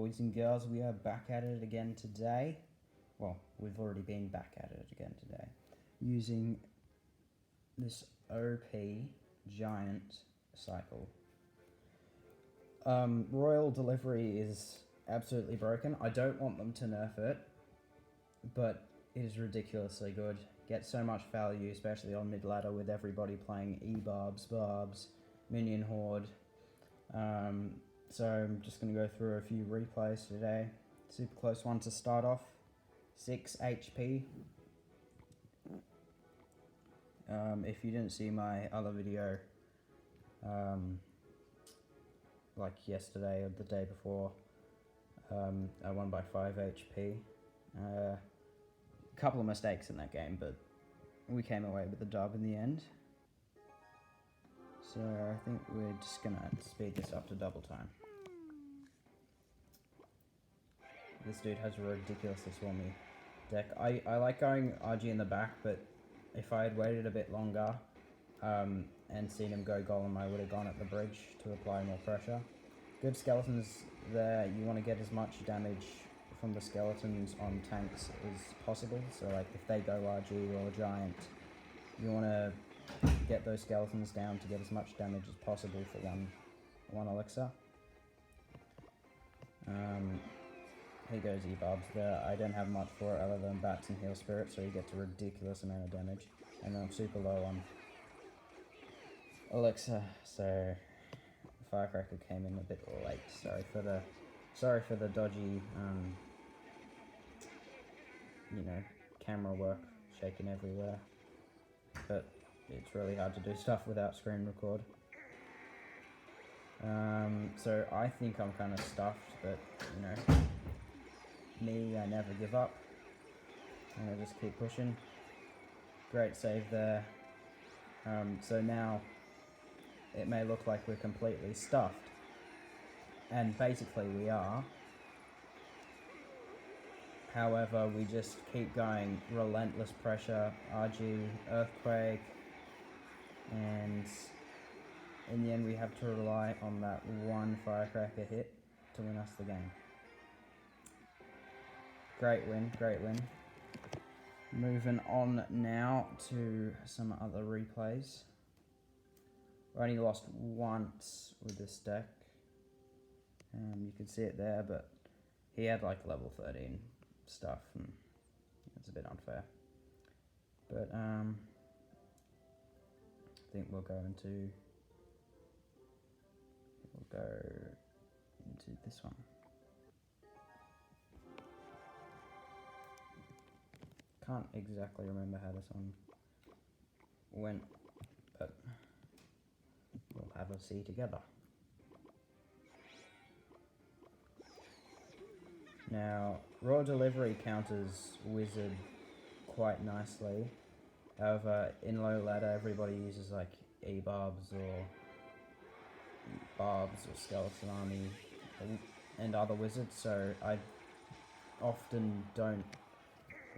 boys and girls, we are back at it again today. Well, we've already been back at it again today. Using this OP giant cycle. Royal Delivery is absolutely broken. I don't want them to nerf it, but it is ridiculously good. Gets so much value, especially on mid-ladder with everybody playing E-Barbs, Barbs, Minion Horde. So I'm just going to go through a few replays today. Super close one to start off. 6 HP. If you didn't see my other video, like yesterday or the day before, I won by 5 HP. A couple of mistakes in that game, but we came away with the dub in the end. So I think we're just gonna speed this up to double time. This dude has a ridiculously swarmy deck. I like going RG in the back, but if I had waited a bit longer and seen him go golem, I would have gone at the bridge to apply more pressure. Good skeletons there. You want to get as much damage from the skeletons on tanks as possible. So like if they go RG or Giant, you want to get those skeletons down to get as much damage as possible for one elixir. Here goes E-Barbs there. I don't have much for it other than Bats and Heal Spirit, so he gets a ridiculous amount of damage. And then I'm super low on elixir, so Firecracker came in a bit late. Sorry for the dodgy, camera work shaking everywhere. But it's really hard to do stuff without screen record. So I think I'm kind of stuffed, but me, I never give up. And I just keep pushing. Great save there. So now it may look like we're completely stuffed. And basically we are. However, we just keep going, relentless pressure, RG, Earthquake, and in the end we have to rely on that one Firecracker hit to win us the game. Great win, great win. Moving on now to some other replays. I only lost once with this deck. You can see it there, but he had like level 13 stuff, and it's a bit unfair. But I think we'll go into this one. Can't exactly remember how this one went, but we'll have a see together. Now, Raw Delivery counters Wizard quite nicely. However, in low ladder, everybody uses like E-Barbs or Barbs or Skeleton Army and other wizards, so I often don't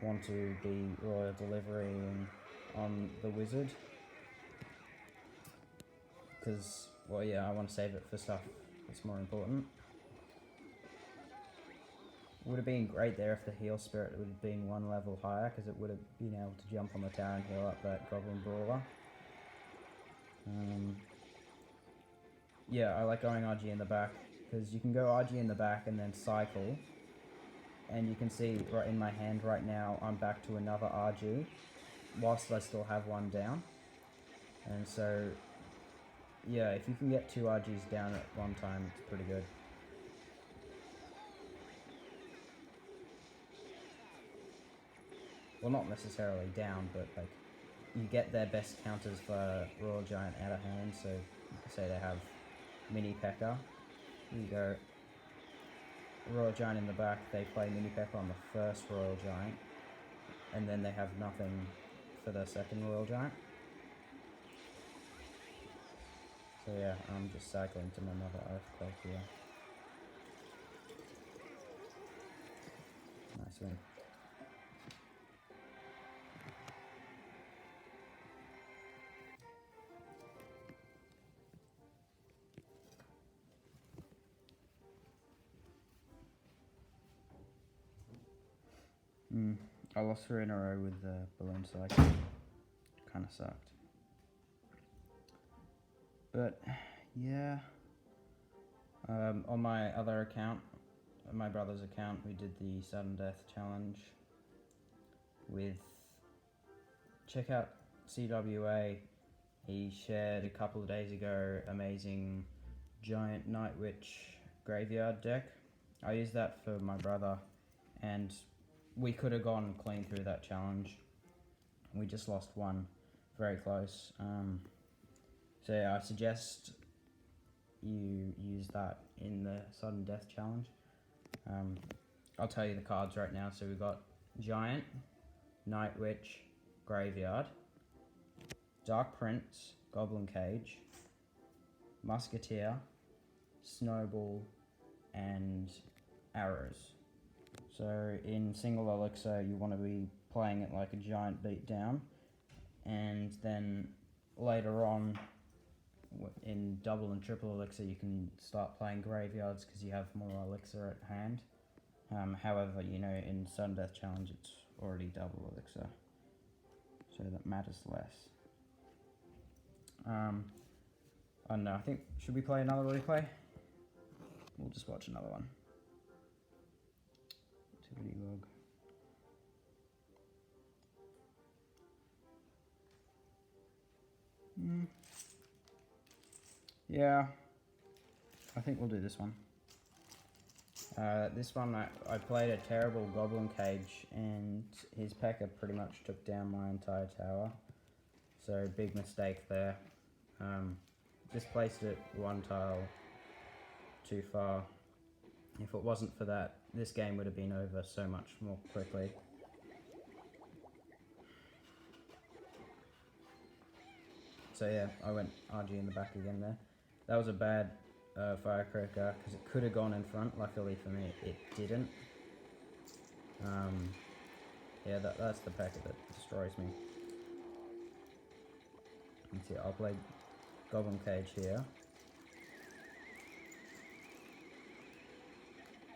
want to be Royal Delivering on the wizard. Because, well, yeah, I want to save it for stuff that's more important. Would have been great there if the Heal Spirit would have been one level higher, because it would have been able to jump on the tower and heal up that Goblin Brawler. Yeah, I like going RG in the back, because you can go RG in the back and then cycle, and you can see right in my hand right now I'm back to another RG, whilst I still have one down. And so, yeah, if you can get 2 RGs down at one time, it's pretty good. Well, not necessarily down, but like you get their best counters for Royal Giant out of hand. So say they have Mini P.E.K.K.A. You go Royal Giant in the back, they play Mini P.E.K.K.A. on the first Royal Giant, and then they have nothing for the second Royal Giant. So yeah, I'm just cycling to another Earthquake here. Nice win. I lost 3 in a row with the balloon cycle. Kind of sucked. But yeah, on my other account, my brother's account, we did the sudden death challenge with, check out CWA. He shared a couple of days ago amazing giant Night Witch graveyard deck. I used that for my brother, and we could have gone clean through that challenge. We just lost one, very close. So yeah, I suggest you use that in the sudden death challenge. I'll tell you the cards right now. So we've got Giant, Night Witch, Graveyard, Dark Prince, Goblin Cage, Musketeer, Snowball, and Arrows. So in single elixir, you want to be playing it like a giant beatdown, and then later on in double and triple elixir you can start playing graveyards because you have more elixir at hand. However, you know, in sudden death challenge it's already double elixir, so that matters less. I don't know, I think, should we play another replay? We'll just watch another one. Activity log. Yeah, I think we'll do this one. This one I played a terrible Goblin Cage and his P.E.K.K.A. pretty much took down my entire tower. So big mistake there. Just placed it one tile too far. If it wasn't for that, this game would have been over so much more quickly. So yeah, I went RG in the back again there. That was a bad firecracker because it could have gone in front. Luckily for me, it didn't. Yeah, that's the P.E.K.K.A. that destroys me. Let's see, I'll play Goblin Cage here.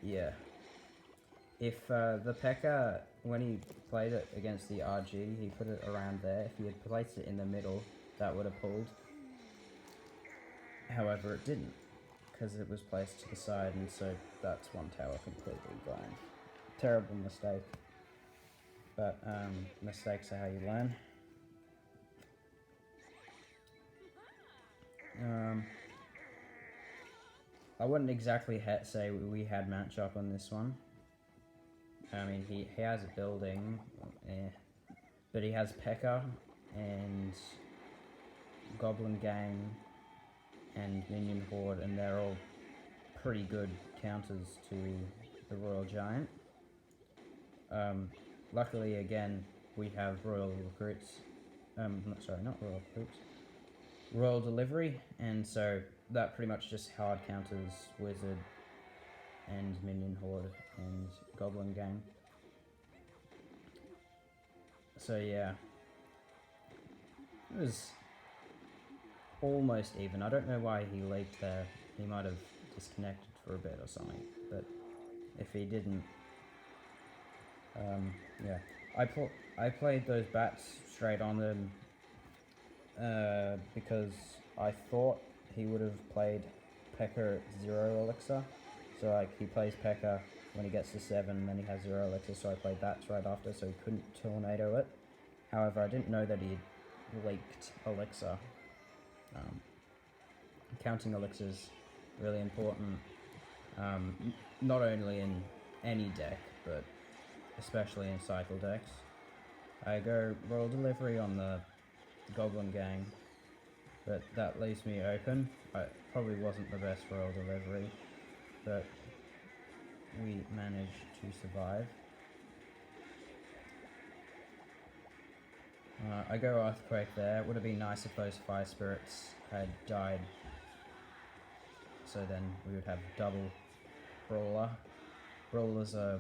Yeah. If the P.E.K.K.A., when he played it against the RG, he put it around there. If he had placed it in the middle, that would have pulled. However, it didn't, because it was placed to the side, and so that's one tower completely gone. Terrible mistake. But mistakes are how you learn. I wouldn't exactly say we had matchup on this one. I mean, he has a building, but he has P.E.K.K.A. and Goblin Gang and Minion Horde, and they're all pretty good counters to the Royal Giant. Luckily, again, we have Royal Recruits. Not Royal Recruits. Royal Delivery, and so that pretty much just hard counters Wizard and Minion Horde and Goblin Gang. So yeah, it was almost even. I don't know why he leaked there. He might have disconnected for a bit or something, but if he didn't, yeah. I played those bats straight on them because I thought he would have played P.E.K.K.A. at 0 elixir. So like he plays P.E.K.K.A. when he gets to 7, then he has 0 elixir, so I played bats right after, so he couldn't tornado it. However, I didn't know that he had leaked elixir. Counting elixirs really important, not only in any deck, but especially in cycle decks. I go Royal Delivery on the Goblin Gang, but that leaves me open. I probably wasn't the best Royal Delivery, but we managed to survive. I go Earthquake there. It would have been nice if those Fire Spirits had died, so then we would have double Brawler. Brawlers are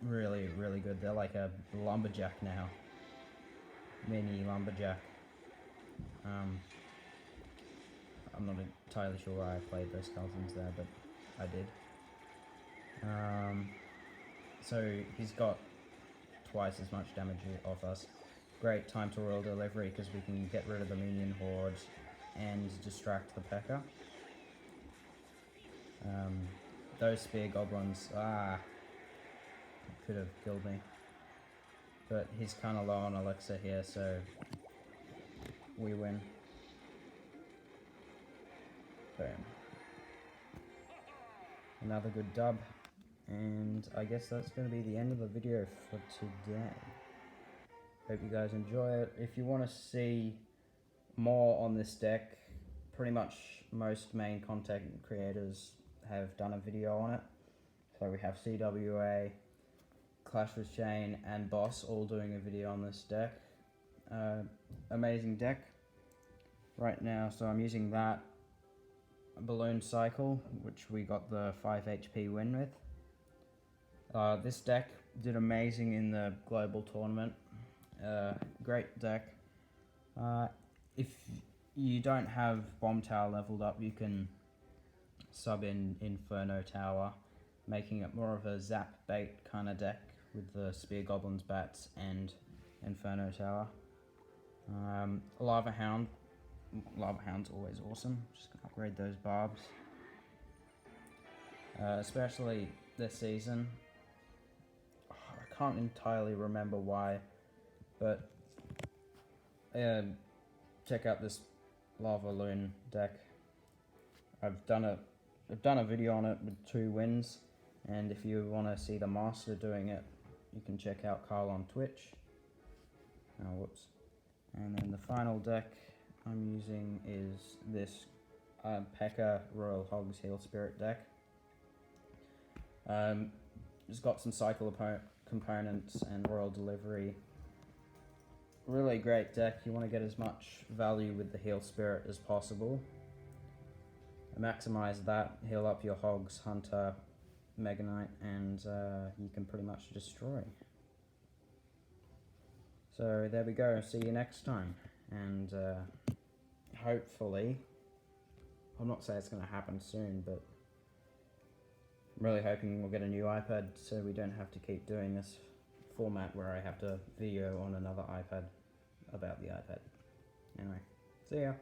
really, really good. They're like a Lumberjack now. Mini Lumberjack. I'm not entirely sure why I played those skeletons there, but I did. So he's got twice as much damage off us. Great time to royal delivery because we can get rid of the minion horde and distract the P.E.K.K.A. Those spear goblins, could have killed me. But he's kind of low on elixir here, so we win. Boom. Another good dub. And I guess that's going to be the end of the video for today. Hope you guys enjoy it. If you want to see more on this deck, pretty much most main content creators have done a video on it. So we have CWA, Clash with Shane, and Boss all doing a video on this deck. Amazing deck right now, so I'm using that Balloon Cycle, which we got the 5 HP win with. This deck did amazing in the global tournament. Great deck. If you don't have Bomb Tower leveled up, you can sub in Inferno Tower, making it more of a zap bait kind of deck with the Spear Goblins, Bats, and Inferno Tower. Lava Hound's always awesome. Just gonna upgrade those barbs. Especially this season. I can't entirely remember why, but check out this Lava Loon deck. I've done a video on it with 2 wins, and if you want to see the master doing it, you can check out Carl on Twitch. Oh, whoops. And then the final deck I'm using is this P.E.K.K.A. Royal Hogs Heal Spirit deck. It's got some cycle components and royal delivery. Really great deck. You want to get as much value with the Heal Spirit as possible. Maximize that, heal up your Hogs, Hunter, Mega Knight, and you can pretty much destroy. So there we go, see you next time. And hopefully, I'm not saying it's going to happen soon, but I'm really hoping we'll get a new iPad so we don't have to keep doing this format where I have to video on another iPad about the iPad. Anyway, see ya.